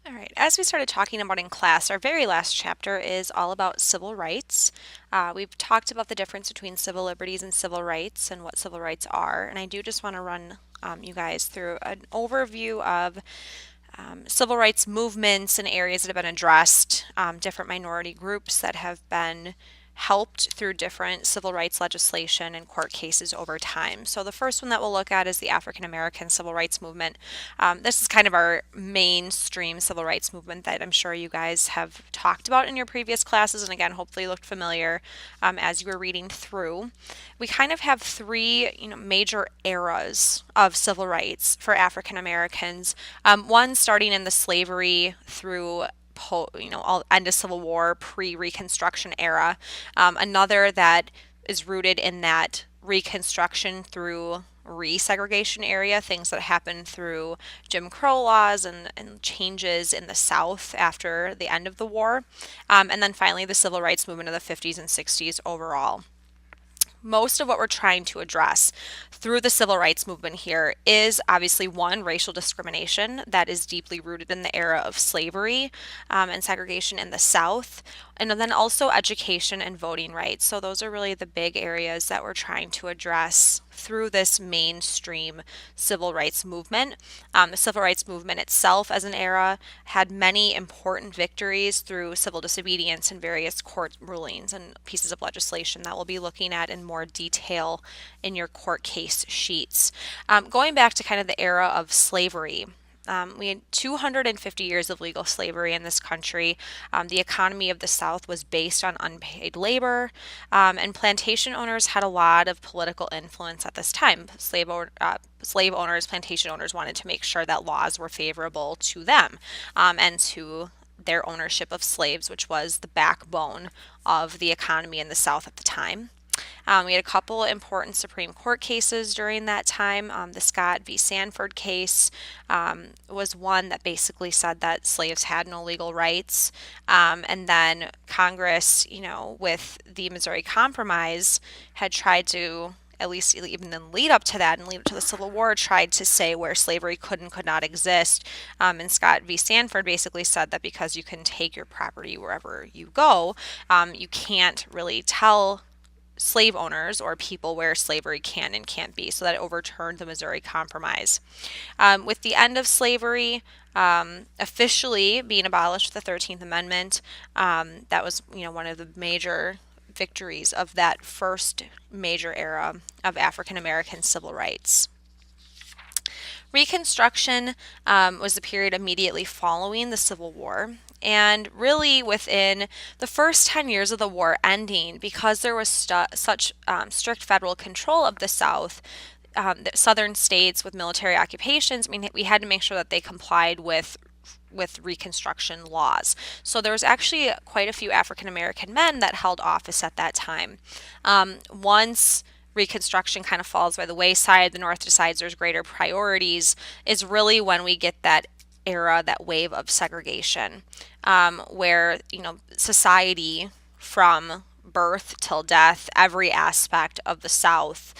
All right, as we started talking about in class, our very last chapter is all about civil rights. We've talked about the difference between civil liberties and civil rights and what civil rights are, and I do just want to run you guys through an overview of civil rights movements and areas that have been addressed, different minority groups that have been helped through different civil rights legislation and court cases over time. So the first one that we'll look at is the African American Civil Rights Movement. This is kind of our mainstream civil rights movement that I'm sure you guys have talked about in your previous classes, and again, hopefully looked familiar as you were reading through. We kind of have three, major eras of civil rights for African Americans. One starting in the slavery through all end of Civil War, pre-Reconstruction era. Another that is rooted in that Reconstruction through resegregation area, things that happened through Jim Crow laws and changes in the South after the end of the war. And then finally, the civil rights movement of the 50s and 60s overall. Most of what we're trying to address through the civil rights movement here is obviously one, racial discrimination that is deeply rooted in the era of slavery and segregation in the South, and then also education and voting rights. So those are really the big areas that we're trying to address through this mainstream civil rights movement. The civil rights movement itself as an era had many important victories through civil disobedience and various court rulings and pieces of legislation that we'll be looking at in more detail in your court case sheets. Going back to kind of the era of slavery, we had 250 years of legal slavery in this country. The economy of the South was based on unpaid labor, and plantation owners had a lot of political influence at this time. Slave owners, plantation owners wanted to make sure that laws were favorable to them and to their ownership of slaves, which was the backbone of the economy in the South at the time. We had a couple important Supreme Court cases during that time. The Scott v. Sandford case was one that basically said that slaves had no legal rights. And then Congress, with the Missouri Compromise, had tried to, at least even in lead up to that and lead up to the Civil War, tried to say where slavery could and could not exist. And Scott v. Sandford basically said that because you can take your property wherever you go, you can't really tell slave owners or people where slavery can and can't be. So that overturned the Missouri Compromise. With the end of slavery officially being abolished with the 13th Amendment, that was one of the major victories of that first major era of African American civil rights. Reconstruction was the period immediately following the Civil War. And really within the first 10 years of the war ending, because there was such strict federal control of the South, the southern states with military occupations, we had to make sure that they complied with Reconstruction laws. So there was actually quite a few African American men that held office at that time. Once Reconstruction kind of falls by the wayside, the North decides there's greater priorities, is really when we get that era, that wave of segregation, where society from birth till death, every aspect of the South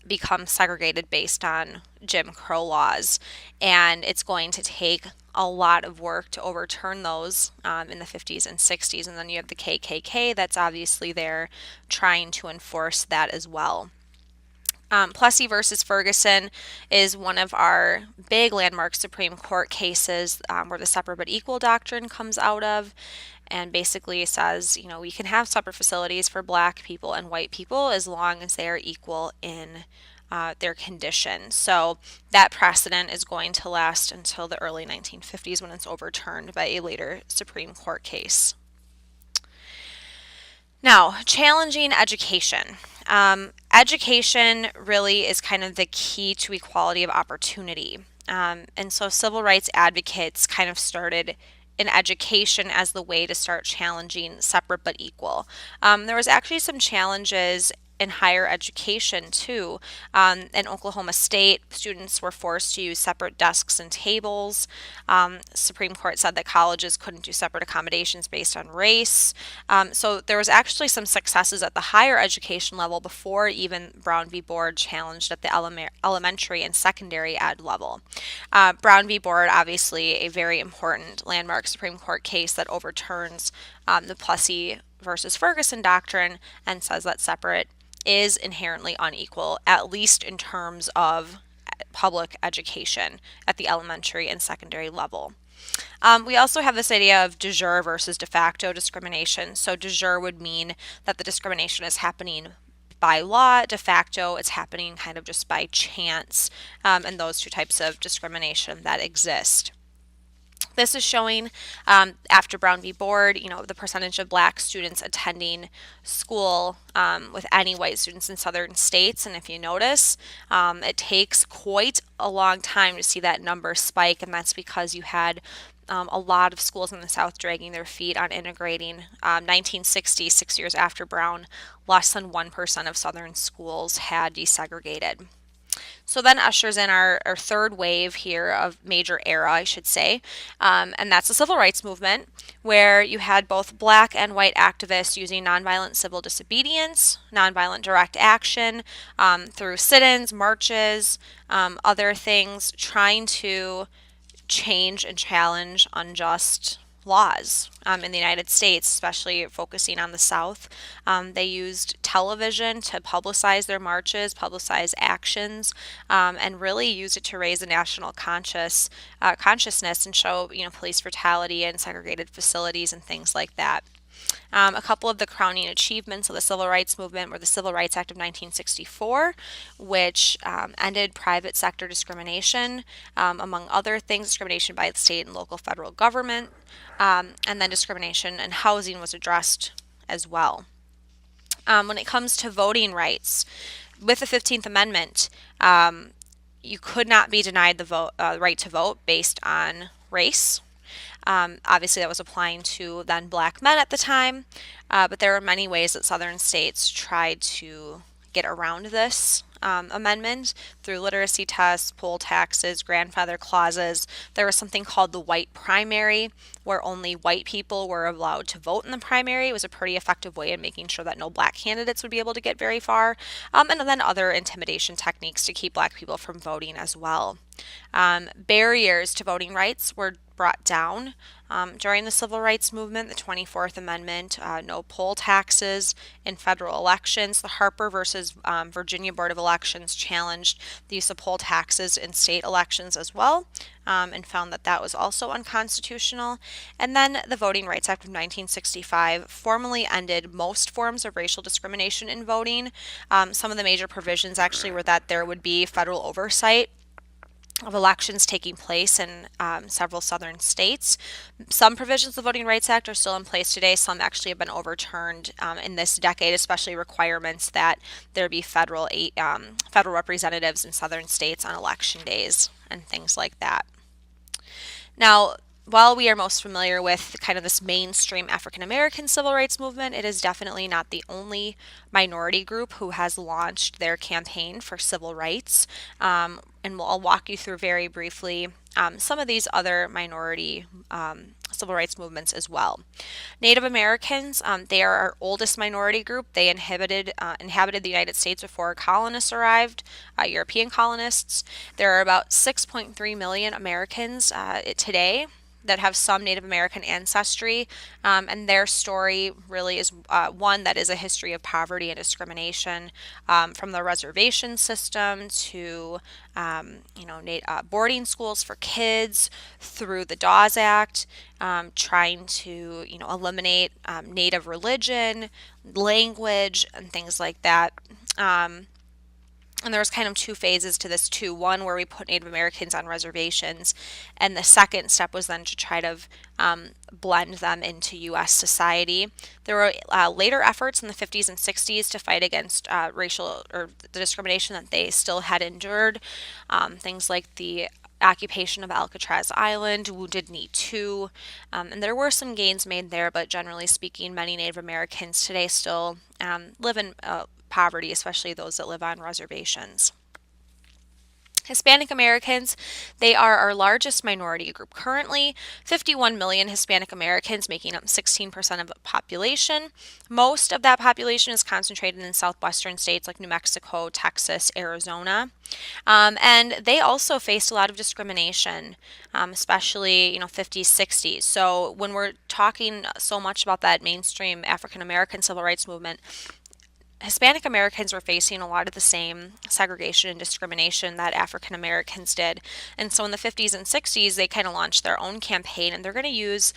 becomes segregated based on Jim Crow laws, and it's going to take a lot of work to overturn those in the 50s and 60s. And then you have the KKK that's obviously there trying to enforce that as well. Plessy versus Ferguson is one of our big landmark Supreme Court cases where the separate but equal doctrine comes out of, and basically says, we can have separate facilities for black people and white people as long as they are equal in their condition. So that precedent is going to last until the early 1950s when it's overturned by a later Supreme Court case. Now, challenging education. Education really is kind of the key to equality of opportunity. And so civil rights advocates kind of started in education as the way to start challenging separate but equal. There was actually some challenges in higher education too. In Oklahoma State, students were forced to use separate desks and tables. Supreme Court said that colleges couldn't do separate accommodations based on race. So there was actually some successes at the higher education level before even Brown v. Board challenged at the elementary and secondary ed level. Brown v. Board, obviously a very important landmark Supreme Court case that overturns the Plessy versus Ferguson doctrine and says that separate is inherently unequal, at least in terms of public education at the elementary and secondary level. We also have this idea of de jure versus de facto discrimination. So de jure would mean that the discrimination is happening by law. De facto, it's happening kind of just by chance, and those two types of discrimination that exist. This is showing after Brown v. Board, the percentage of black students attending school with any white students in southern states. And if you notice, it takes quite a long time to see that number spike, and that's because you had a lot of schools in the South dragging their feet on integrating. 1960, 6 years after Brown, less than 1% of southern schools had desegregated. So then ushers in our third wave here of major era, I should say, and that's the civil rights movement, where you had both black and white activists using nonviolent civil disobedience, nonviolent direct action, through sit-ins, marches, other things, trying to change and challenge unjust laws in the United States, especially focusing on the South. They used television to publicize their marches, publicize actions, and really used it to raise the national consciousness and show, police brutality and segregated facilities and things like that. A couple of the crowning achievements of the civil rights movement were the Civil Rights Act of 1964, which ended private sector discrimination, among other things, discrimination by the state and local federal government, and then discrimination in housing was addressed as well. When it comes to voting rights, with the 15th Amendment, you could not be denied the right to vote based on race. Obviously, that was applying to then black men at the time, but there are many ways that southern states tried to get around this amendment through literacy tests, poll taxes, grandfather clauses. There was something called the white primary, where only white people were allowed to vote in the primary. It was a pretty effective way of making sure that no black candidates would be able to get very far, and then other intimidation techniques to keep black people from voting as well. Barriers to voting rights were brought down during the civil rights movement. The 24th Amendment, no poll taxes in federal elections. The Harper versus Virginia Board of Elections challenged the use of poll taxes in state elections as well, and found that that was also unconstitutional. And then the Voting Rights Act of 1965 formally ended most forms of racial discrimination in voting. Some of the major provisions actually were that there would be federal oversight of elections taking place in several southern states. Some provisions of the Voting Rights Act are still in place today. Some actually have been overturned in this decade, especially requirements that there be federal representatives in southern states on election days and things like that. Now, while we are most familiar with kind of this mainstream African American civil rights movement, it is definitely not the only minority group who has launched their campaign for civil rights. And I'll walk you through very briefly some of these other minority civil rights movements as well. Native Americans, they are our oldest minority group. They inhabited the United States before colonists arrived, European colonists. There are about 6.3 million Americans today that have some Native American ancestry, and their story really is one that is a history of poverty and discrimination, from the reservation system to boarding schools for kids, through the Dawes Act, trying to eliminate Native religion, language, and things like that. And there was kind of two phases to this too. One where we put Native Americans on reservations, and the second step was then to try to blend them into U.S. society. There were later efforts in the 50s and 60s to fight against racial or the discrimination that they still had endured. Things like the occupation of Alcatraz Island, Wounded Knee 2, and there were some gains made there, but generally speaking, many Native Americans today still live in poverty, especially those that live on reservations. Hispanic Americans, they are our largest minority group currently, 51 million Hispanic Americans, making up 16% of the population. Most of that population is concentrated in southwestern states like New Mexico, Texas, Arizona. And they also faced a lot of discrimination, especially, 50s, 60s. So when we're talking so much about that mainstream African American civil rights movement, Hispanic Americans were facing a lot of the same segregation and discrimination that African Americans did. And so in the 50s and 60s, they kind of launched their own campaign, and they're going to use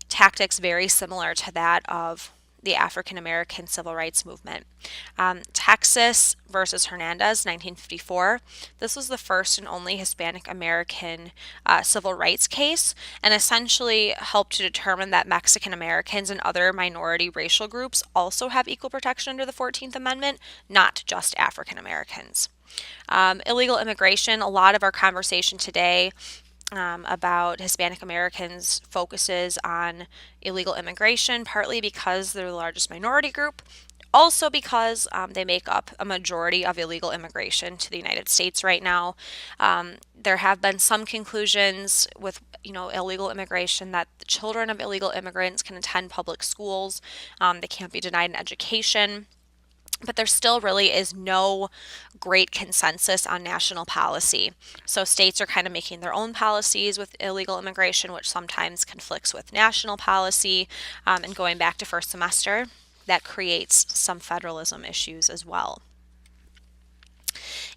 tactics very similar to that of the African American civil rights movement. Texas versus Hernandez, 1954. This was the first and only Hispanic American civil rights case, and essentially helped to determine that Mexican Americans and other minority racial groups also have equal protection under the 14th Amendment, not just African Americans. Illegal immigration, a lot of our conversation today about Hispanic Americans focuses on illegal immigration, partly because they're the largest minority group, also because they make up a majority of illegal immigration to the United States right now. There have been some conclusions with illegal immigration that the children of illegal immigrants can attend public schools. They can't be denied an education. But there still really is no great consensus on national policy. So states are kind of making their own policies with illegal immigration, which sometimes conflicts with national policy. And going back to first semester, that creates some federalism issues as well.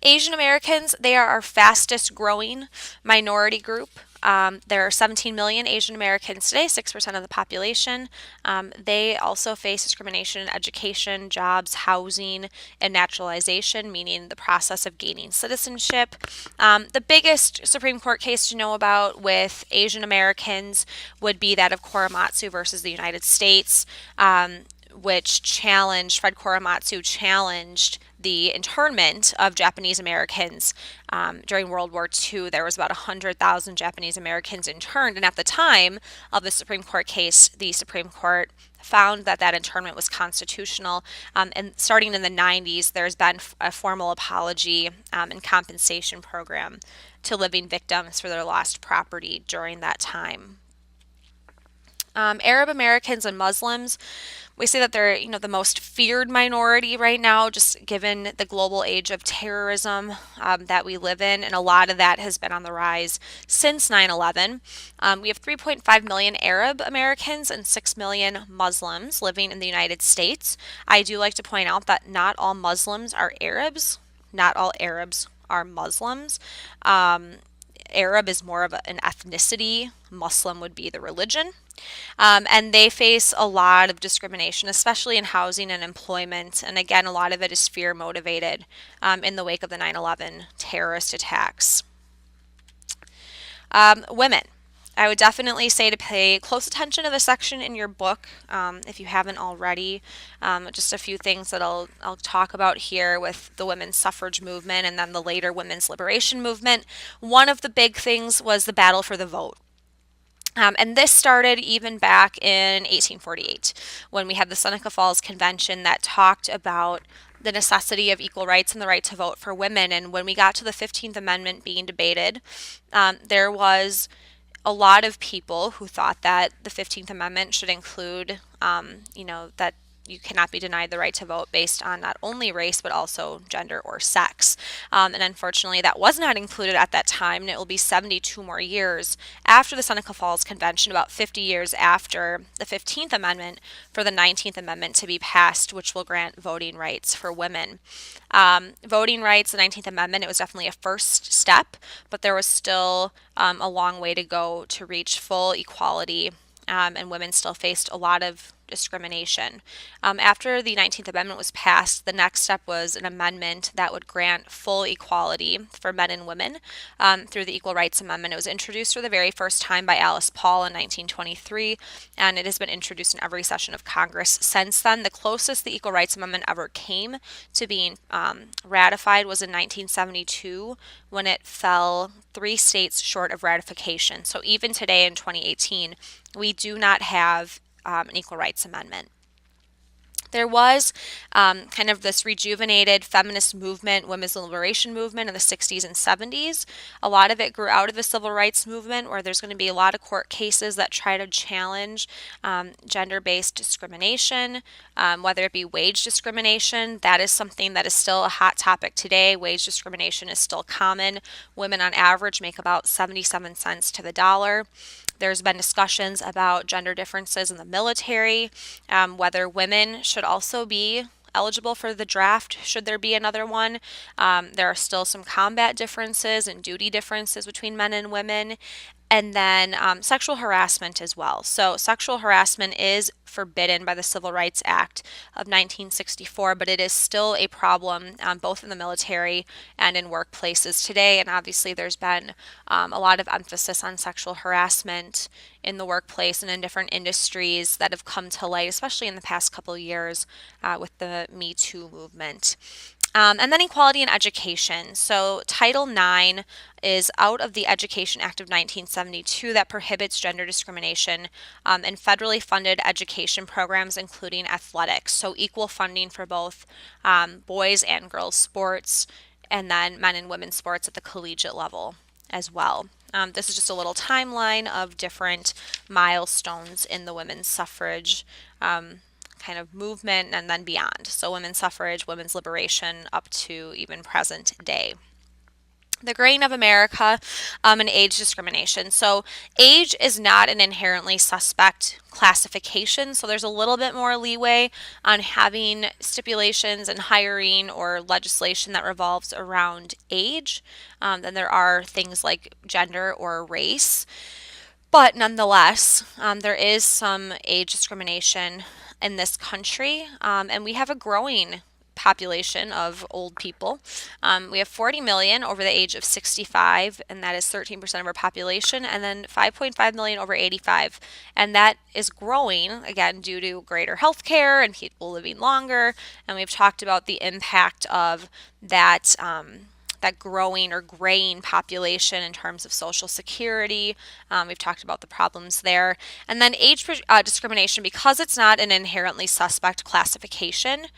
Asian Americans, they are our fastest growing minority group. There are 17 million Asian Americans today, 6% of the population. They also face discrimination in education, jobs, housing, and naturalization, meaning the process of gaining citizenship. The biggest Supreme Court case to know about with Asian Americans would be that of Korematsu versus the United States, which Fred Korematsu challenged the internment of Japanese Americans during World War II. There was about 100,000 Japanese Americans interned, and at the time of the Supreme Court case, the Supreme Court found that internment was constitutional. And starting in the 90s, there's been a formal apology and compensation program to living victims for their lost property during that time. Arab Americans and Muslims, we say that they're, the most feared minority right now, just given the global age of terrorism that we live in, and a lot of that has been on the rise since 9/11. We have 3.5 million Arab Americans and 6 million Muslims living in the United States. I do like to point out that not all Muslims are Arabs. Not all Arabs are Muslims. Arab is more of an ethnicity. Muslim would be the religion. And they face a lot of discrimination, especially in housing and employment. And again, a lot of it is fear motivated in the wake of the 9/11 terrorist attacks. Women. I would definitely say to pay close attention to the section in your book if you haven't already. Just a few things that I'll talk about here with the women's suffrage movement and then the later women's liberation movement. One of the big things was the battle for the vote. And this started even back in 1848 when we had the Seneca Falls Convention that talked about the necessity of equal rights and the right to vote for women. And when we got to the 15th Amendment being debated, there was a lot of people who thought that the 15th Amendment should include, that you cannot be denied the right to vote based on not only race but also gender or sex. And unfortunately, that was not included at that time, and it will be 72 more years after the Seneca Falls Convention, about 50 years after the 15th Amendment, for the 19th Amendment to be passed, which will grant voting rights for women. Voting rights, the 19th Amendment, it was definitely a first step, but there was still a long way to go to reach full equality, and women still faced a lot of discrimination. After the 19th Amendment was passed, the next step was an amendment that would grant full equality for men and women through the Equal Rights Amendment. It was introduced for the very first time by Alice Paul in 1923, and it has been introduced in every session of Congress since then. The closest the Equal Rights Amendment ever came to being ratified was in 1972, when it fell 3 states short of ratification. So even today in 2018, we do not have an Equal Rights Amendment. There was kind of this rejuvenated feminist movement, women's liberation movement in the 60s and 70s. A lot of it grew out of the civil rights movement, where there's going to be a lot of court cases that try to challenge gender-based discrimination, whether it be wage discrimination. That is something that is still a hot topic today. Wage discrimination is still common. Women on average make about 77 cents to the dollar. There's been discussions about gender differences in the military, whether women should also be eligible for the draft, should there be another one. There are still some combat differences and duty differences between men and women. And then sexual harassment as well. So sexual harassment is forbidden by the Civil Rights Act of 1964, but it is still a problem both in the military and in workplaces today. And obviously there's been a lot of emphasis on sexual harassment in the workplace and in different industries that have come to light, especially in the past couple of years with the Me Too movement. And then equality in education. So Title IX is out of the Education Act of 1972 that prohibits gender discrimination in federally funded education programs, including athletics. So equal funding for both boys and girls sports, and then men and women's sports at the collegiate level as well. This is just a little timeline of different milestones in the women's suffrage kind of movement and then beyond. So women's suffrage, women's liberation, up to even present day. The graying of America and age discrimination. So age is not an inherently suspect classification, so there's a little bit more leeway on having stipulations and hiring or legislation that revolves around age than there are things like gender or race. But nonetheless, there is some age discrimination in this country, and we have a growing population of old people. We have 40 million over the age of 65, and that is 13% of our population, and then 5.5 million over 85. And that is growing, again, due to greater health care and people living longer. And we've talked about the impact of that. That growing or graying population in terms of Social Security. We've talked about the problems there. And then age discrimination, because it's not an inherently suspect classification,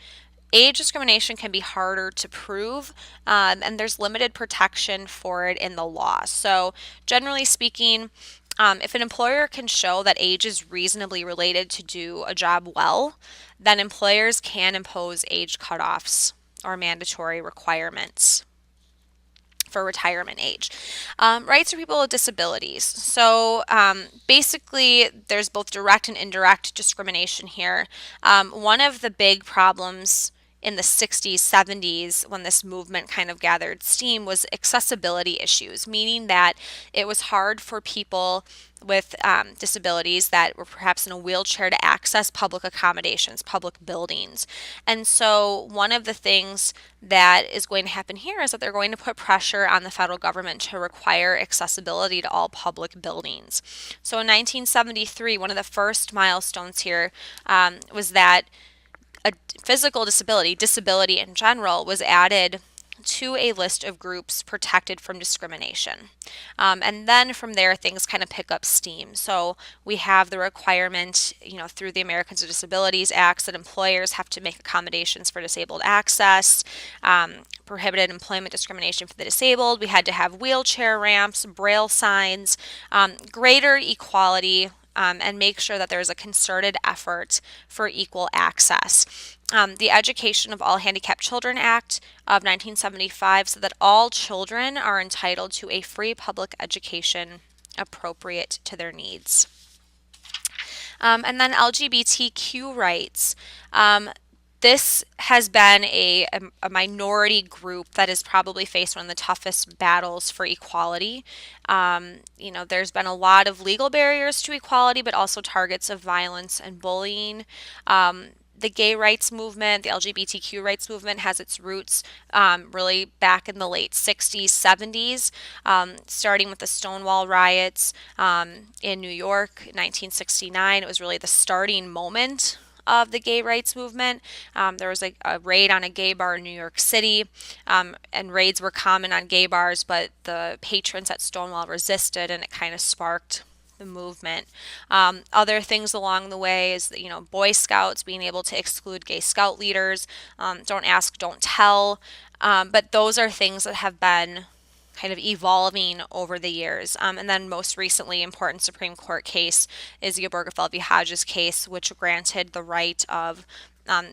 age discrimination can be harder to prove, and there's limited protection for it in the law. So generally speaking, if an employer can show that age is reasonably related to do a job well, then employers can impose age cutoffs or mandatory requirements for retirement age. Rights for people with disabilities. So basically, there's both direct and indirect discrimination here. One of the big problems in the 60s, 70s, when this movement kind of gathered steam, was accessibility issues, meaning that it was hard for people with disabilities that were perhaps in a wheelchair to access public accommodations, public buildings. And so one of the things that is going to happen here is that they're going to put pressure on the federal government to require accessibility to all public buildings. So in 1973, one of the first milestones here was that a physical disability, disability in general, was added to a list of groups protected from discrimination. And then from there, things kind of pick up steam. So we have the requirement, through the Americans with Disabilities Acts, that employers have to make accommodations for disabled access, prohibited employment discrimination for the disabled. We had to have wheelchair ramps, braille signs, greater equality, and make sure that there's a concerted effort for equal access. The Education of All Handicapped Children Act of 1975 said that all children are entitled to a free public education appropriate to their needs. And then LGBTQ rights. This has been a minority group that has probably faced one of the toughest battles for equality. There's been a lot of legal barriers to equality, but also targets of violence and bullying. The gay rights movement, the LGBTQ rights movement, has its roots really back in the late 60s, 70s, starting with the Stonewall riots in New York in 1969. It was really the starting moment of the gay rights movement. There was a raid on a gay bar in New York City, and raids were common on gay bars, but the patrons at Stonewall resisted, and it kind of sparked the movement. Other things along the way is, Boy Scouts being able to exclude gay scout leaders, don't ask, don't tell. But those are things that have been kind of evolving over the years. And then most recently, important Supreme Court case is the Obergefell v. Hodges case, which granted the right of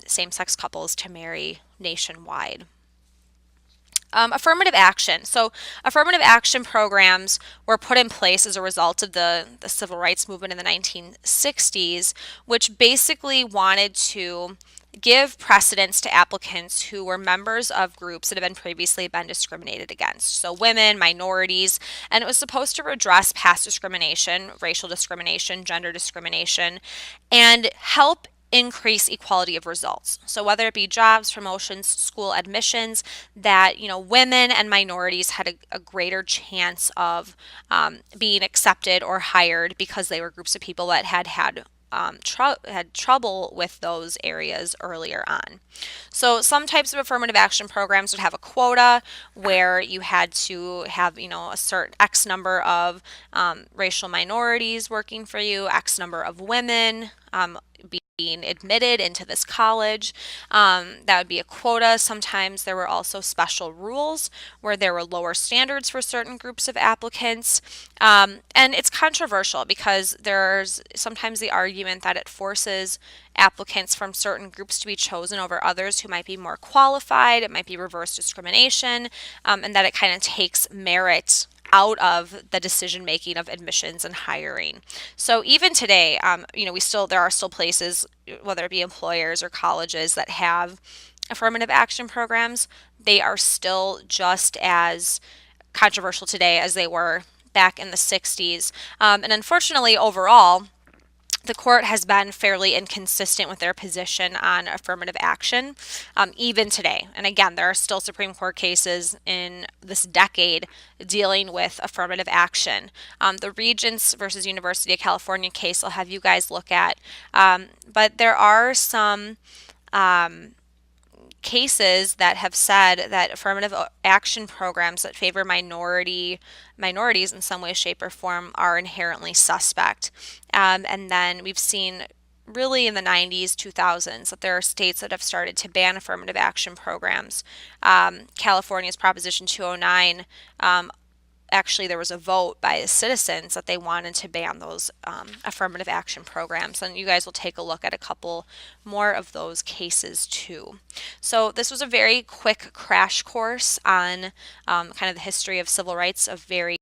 same-sex couples to marry nationwide. Affirmative action. So affirmative action programs were put in place as a result of the civil rights movement in the 1960s, which basically wanted to give precedence to applicants who were members of groups that had previously been discriminated against. So women, minorities, and it was supposed to redress past discrimination, racial discrimination, gender discrimination, and help increase equality of results. So whether it be jobs, promotions, school admissions, that women and minorities had a greater chance of being accepted or hired because they were groups of people that had trouble with those areas earlier on. So some types of affirmative action programs would have a quota where you had to have, a certain X number of racial minorities working for you, X number of women being admitted into this college. That would be a quota. Sometimes there were also special rules where there were lower standards for certain groups of applicants. And it's controversial because there's sometimes the argument that it forces applicants from certain groups to be chosen over others who might be more qualified. It might be reverse discrimination, and that it kind of takes merit out of the decision making of admissions and hiring. So even today, there are still places, whether it be employers or colleges, that have affirmative action programs. They are still just as controversial today as they were back in the 60s. And unfortunately, overall, the court has been fairly inconsistent with their position on affirmative action, even today. And again, there are still Supreme Court cases in this decade dealing with affirmative action. The Regents versus University of California case I'll have you guys look at. But there are some cases that have said that affirmative action programs that favor minorities in some way, shape, or form are inherently suspect. And then we've seen really in the 90s, 2000s, that there are states that have started to ban affirmative action programs. California's Proposition 209, actually there was a vote by the citizens that they wanted to ban those affirmative action programs, and you guys will take a look at a couple more of those cases too. So this was a very quick crash course on kind of the history of civil rights, of very